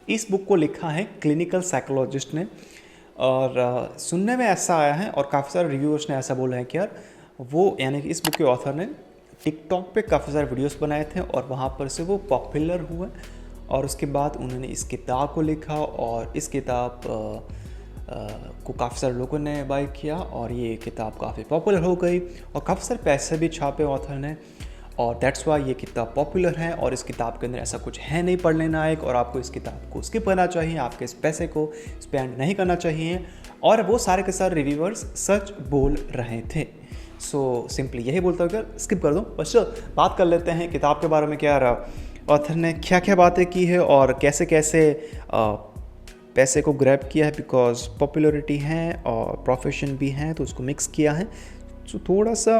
इस बुक को लिखा है क्लिनिकल साइकोलॉजिस्ट ने, और सुनने में ऐसा आया है और काफ़ी सारे रिव्यूअर्स ने ऐसा बोला है कि यार वो यानी कि इस बुक के ऑथर ने टिकटॉक पे काफ़ी सारे वीडियोस बनाए थे और वहाँ पर से वो पॉपुलर हुए, और उसके बाद उन्होंने इस किताब को लिखा और इस किताब को काफ़ी सारे लोगों ने बाय किया और ये किताब काफ़ी पॉपुलर हो गई और काफ़ी सारे पैसे भी छापे ऑथर ने, और दैट्स वाई ये किताब पॉपुलर है। और इस किताब के अंदर ऐसा कुछ है नहीं पढ़ने लायक, और आपको इस किताब को स्किप करना चाहिए, आपके इस पैसे को स्पेंड नहीं करना चाहिए। और वो सारे के सारे रिव्यूअर्स सच बोल रहे थे। सो सिंपली यही बोलता हूँ, अगर स्किप कर दो। बस बात कर लेते हैं किताब के बारे में, क्या ऑथर ने क्या क्या बातें की है और कैसे कैसे पैसे को ग्रैब किया है, बिकॉज पॉपुलरिटी है और प्रोफेशन भी है तो उसको मिक्स किया है। सो थोड़ा सा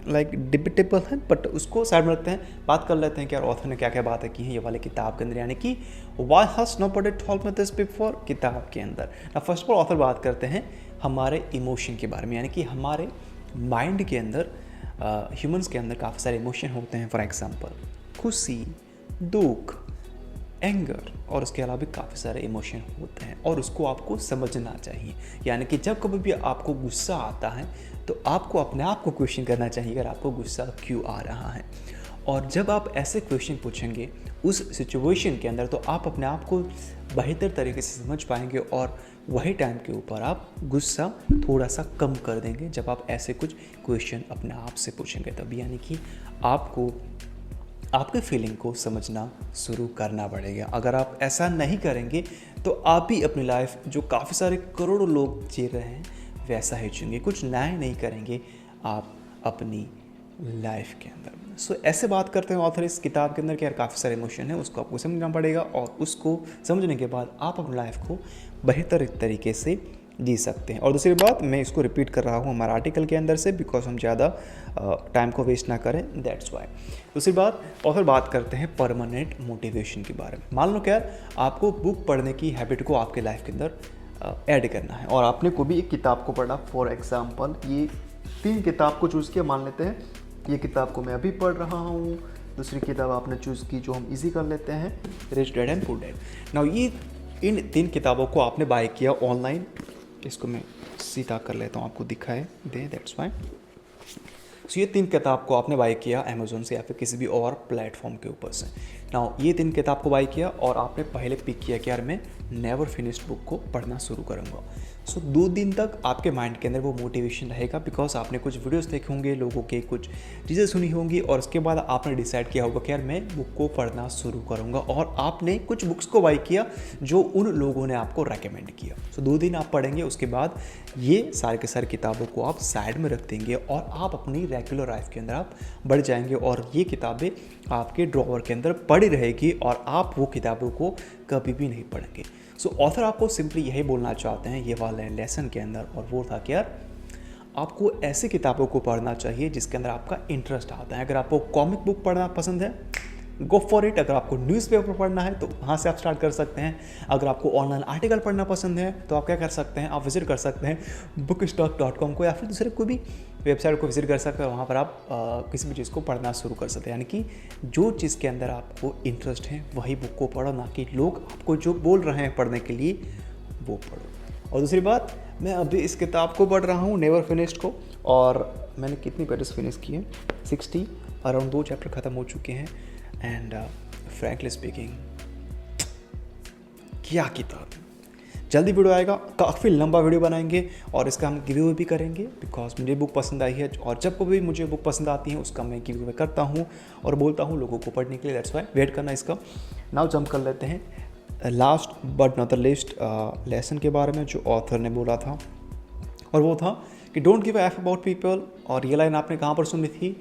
लाइक डिबेटेबल है, बट उसको साइड में रखते हैं। बात कर लेते हैं कि यार ऑथर ने क्या क्या बातें की हैं ये वाले किताब के अंदर, यानी कि why has nobody told me this before किताब के अंदर। ना फर्स्ट ऑफ ऑल ऑथर बात करते हैं हमारे इमोशन के बारे में, यानी कि हमारे माइंड के अंदर ह्यूमंस के अंदर काफ़ी सारे इमोशन होते हैं। फॉर एग्जांपल खुशी, दुख, एंगर, और उसके अलावा भी काफ़ी सारे इमोशन होते हैं और उसको आपको समझना चाहिए। यानी कि जब कभी भी आपको गुस्सा आता है तो आपको अपने आप को क्वेश्चन करना चाहिए अगर आपको गुस्सा क्यों आ रहा है। और जब आप ऐसे क्वेश्चन पूछेंगे उस सिचुएशन के अंदर तो आप अपने आप को बेहतर तरीके से समझ पाएंगे और वही टाइम के ऊपर आप गुस्सा थोड़ा सा कम कर देंगे जब आप ऐसे कुछ क्वेश्चन अपने आप से पूछेंगे तब। यानी कि आपको आपके फीलिंग को समझना शुरू करना पड़ेगा। अगर आप ऐसा नहीं करेंगे तो आप भी अपनी लाइफ जो काफ़ी सारे करोड़ों लोग जी रहे हैं वैसा ही जिएंगे, कुछ नया नहीं करेंगे आप अपनी लाइफ के अंदर। सो ऐसे बात करते हैं ऑथर इस किताब के अंदर कि यार काफ़ी सारे इमोशन है, उसको आपको समझना पड़ेगा और उसको समझने के बाद आप अपनी लाइफ को बेहतर तरीके से जी सकते हैं। और दूसरी बात, मैं इसको रिपीट कर रहा हूँ हमारा आर्टिकल के अंदर से, बिकॉज हम ज़्यादा टाइम को वेस्ट ना करें, दैट्स वाई। दूसरी बात, ऑथर बात करते हैं परमानेंट मोटिवेशन के बारे में। मान लो क्या आपको बुक पढ़ने की हैबिट को आपके लाइफ के अंदर ऐड करना है और आपने कोई भी एक किताब को पढ़ा। फॉर एग्जाम्पल ये 3 किताब को चूज़ किया, मान लेते हैं ये किताब को मैं अभी पढ़ रहा हूँ। दूसरी किताब आपने चूज़ की जो हम इजी कर लेते हैं, rich dad and poor dad. Now ये इन 3 किताबों को आपने बाय किया ऑनलाइन। इसको मैं सीधा कर लेता हूँ, आपको दिखाए दे, दैट्स फाइन। सो ये 3 किताब को आपने बाय किया अमेज़ोन से या फिर किसी भी और प्लेटफॉर्म के ऊपर से। नाउ ये 3 किताब को बाय किया और आपने पहले पिक किया कि यार मैं नेवर फिनिश्ड बुक को पढ़ना शुरू करूँगा। सो 2 दिन तक आपके माइंड के अंदर वो मोटिवेशन रहेगा, बिकॉज आपने कुछ वीडियोस देखे होंगे, लोगों के कुछ चीज़ें सुनी होंगी और उसके बाद आपने डिसाइड किया होगा कि यार मैं बुक को पढ़ना शुरू करूँगा, और आपने कुछ बुक्स को बाय किया जो उन लोगों ने आपको रेकमेंड किया। सो 2 दिन आप पढ़ेंगे, उसके बाद ये सारे के सारे किताबों को आप साइड में रख देंगे और आप अपनी रेगुलर लाइफ के अंदर आप बढ़ जाएंगे और ये किताबें आपके ड्रॉवर के अंदर पड़ी रहेगी और आप वो किताबों को कभी भी नहीं पढ़ेंगे। सो ऑथर आपको सिंपली यही बोलना चाहते हैं ये वाले लेसन के अंदर, और वो था कि यार आपको ऐसी किताबों को पढ़ना चाहिए जिसके अंदर आपका इंटरेस्ट आता है। अगर आपको कॉमिक बुक पढ़ना पसंद है, गो फॉर इट। अगर आपको न्यूज़पेपर पढ़ना है तो वहाँ से आप स्टार्ट कर सकते हैं। अगर आपको ऑनलाइन आर्टिकल पढ़ना पसंद है तो आप क्या कर सकते हैं, आप विजिट कर सकते हैं bookstock.com को या फिर दूसरे कोई भी वेबसाइट को विजिट कर सकते हैं। वहाँ पर आप किसी भी चीज़ को पढ़ना शुरू कर सकते हैं। यानी कि जो चीज़ के अंदर आपको इंटरेस्ट है वही बुक को पढ़ो, ना कि लोग आपको जो बोल रहे हैं पढ़ने के लिए वो पढ़ो। और दूसरी बात, मैं अभी इस किताब को पढ़ रहा हूँ नेवर फिनिश्ड को, और मैंने कितनी पेजेस फिनिश किए, 60, अराउंड 2 चैप्टर ख़त्म हो चुके हैं। एंड फ्रैंकली स्पीकिंग क्या किताब, जल्दी वीडियो आएगा, काफ़ी लंबा वीडियो बनाएंगे और इसका हम गिव अवे भी करेंगे, बिकॉज मुझे बुक पसंद आई है और जब कभी मुझे बुक पसंद आती है उसका मैं गिव अवे करता हूँ और बोलता हूँ लोगों को पढ़ने के लिए। दैट्स वाई वेट करना इसका। नाउ जंप कर लेते हैं last but not the least lesson के बारे में जो ऑथर ने बोला था, और वो था कि don't give a F about people. और ये लाइन आपने कहाँ पर सुनी थी,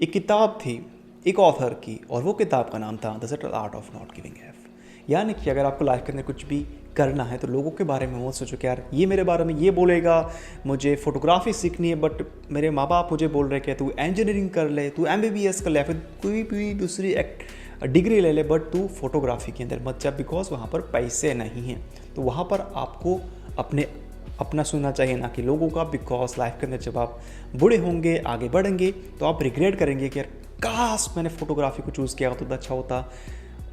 एक किताब थी एक ऑथर की, और वो किताब का नाम था the subtle art of not giving F. यानी कि अगर आपको लाइफ के अंदर कुछ भी करना है तो लोगों के बारे में मत सोचो कि यार ये मेरे बारे में ये बोलेगा, मुझे फोटोग्राफी सीखनी है बट मेरे माँ बाप मुझे बोल रहे कि तू इंजीनियरिंग कर ले, तू MBBS कर ले, फिर कोई भी दूसरी डिग्री ले ले, बट तू फोटोग्राफी के अंदर मत जा, बिकॉज वहाँ पर पैसे नहीं हैं। तो वहाँ पर आपको अपना सुनना चाहिए, ना कि लोगों का। बिकॉज लाइफ के अंदर जब आप बूढ़े होंगे, आगे बढ़ेंगे, तो आप रिग्रेट करेंगे कि यार काश मैंने फोटोग्राफी को चूज़ किया होता तो अच्छा होता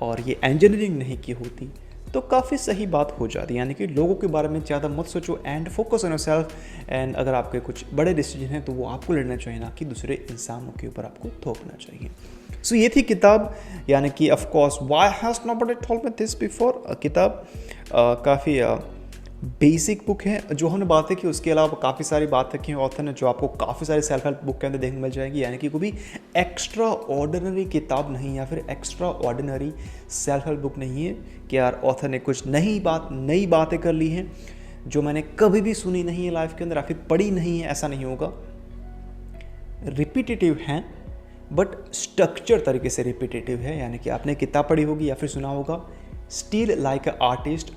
और ये इंजीनियरिंग नहीं की होती। तो काफ़ी सही बात हो जाती है। यानी कि लोगों के बारे में ज़्यादा मत सोचो and focus on yourself. And अगर आपके कुछ बड़े डिसीजन हैं तो वो आपको लेना चाहिए, ना कि दूसरे इंसानों के ऊपर आपको थोपना चाहिए। सो ये थी किताब, यानी कि of course why has nobody told me this before. किताब काफ़ी बेसिक बुक है। जो हमने बातें की उसके अलावा काफ़ी सारी बातें की ऑथर ने जो आपको काफ़ी सारी सेल्फ हेल्प बुक के अंदर देखने मिल जाएगी। यानी कि कोई भी एक्स्ट्रा ऑर्डिनरी किताब नहीं या फिर extra ordinary self help book नहीं है कि यार ऑथर ने कुछ नई बातें कर ली हैं जो मैंने कभी भी सुनी नहीं है लाइफ के अंदर या फिर पढ़ी नहीं है, ऐसा नहीं होगा। रिपीटेटिव हैं बट स्ट्रक्चर तरीके से रिपीटेटिव है। यानी कि आपने किताब पढ़ी होगी या फिर सुना होगा, still like a artist.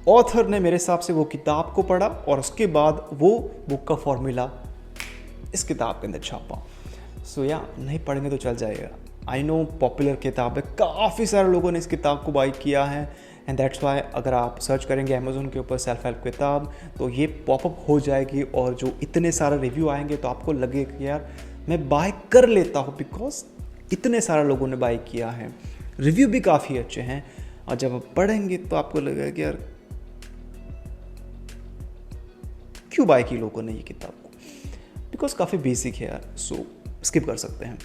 Author ने मेरे हिसाब से वो किताब को पढ़ा और उसके बाद वो बुक का फॉर्मूला इस किताब के अंदर छापा। सो या नहीं पढ़ेंगे तो चल जाएगा। आई नो पॉपुलर किताब है, काफ़ी सारे लोगों ने इस किताब को बाई किया है एंड दैट्स वाई अगर आप सर्च करेंगे अमेज़ोन के ऊपर सेल्फ हेल्प किताब तो ये पॉपअप हो जाएगी और जो इतने सारे रिव्यू आएंगे तो आपको लगेगा कि यार मैं बाय कर लेता हूँ, बिकॉज इतने सारे लोगों ने बाय किया है, रिव्यू भी काफ़ी अच्छे हैं। और जब आप पढ़ेंगे तो आपको लगेगा कि यार क्यों बाय की लोगों ने ये किताब को, बिकॉज काफ़ी बेसिक है यार। सो स्किप कर सकते हैं।